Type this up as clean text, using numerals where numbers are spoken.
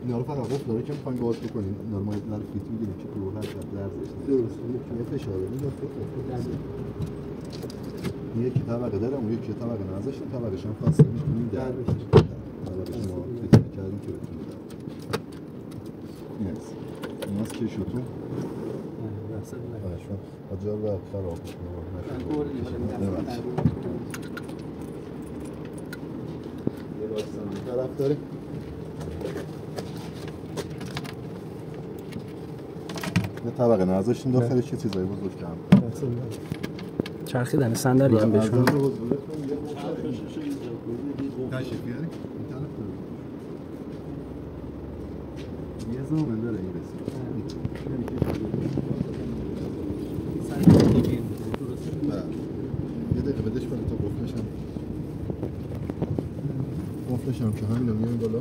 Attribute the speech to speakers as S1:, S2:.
S1: اینا رو فقط قفل داره که می‌خوایم باز بکنیم نرمال در فیت می‌گیریم که رو هر شب لرزش
S2: درست
S1: یه فشار بدیم این یکی طبقه داره اون یکی طبقه نذاشتیم طبقه‌ش هم خاصه می‌تونیم در بشیم طبقه ما فکر کردیم که بتونیم در نیست این از کشوتون شما اجار و خراب طرف داره یه طبقه نذاشتیم داخلش چه چیزایی بزرگ کردم
S3: چرخیدن صندلی هم بهشون
S1: تشریف بیاری یه زمان داره این رسید یه دقیقه بدش بالا تا قفلش هم که همین رو میان بالا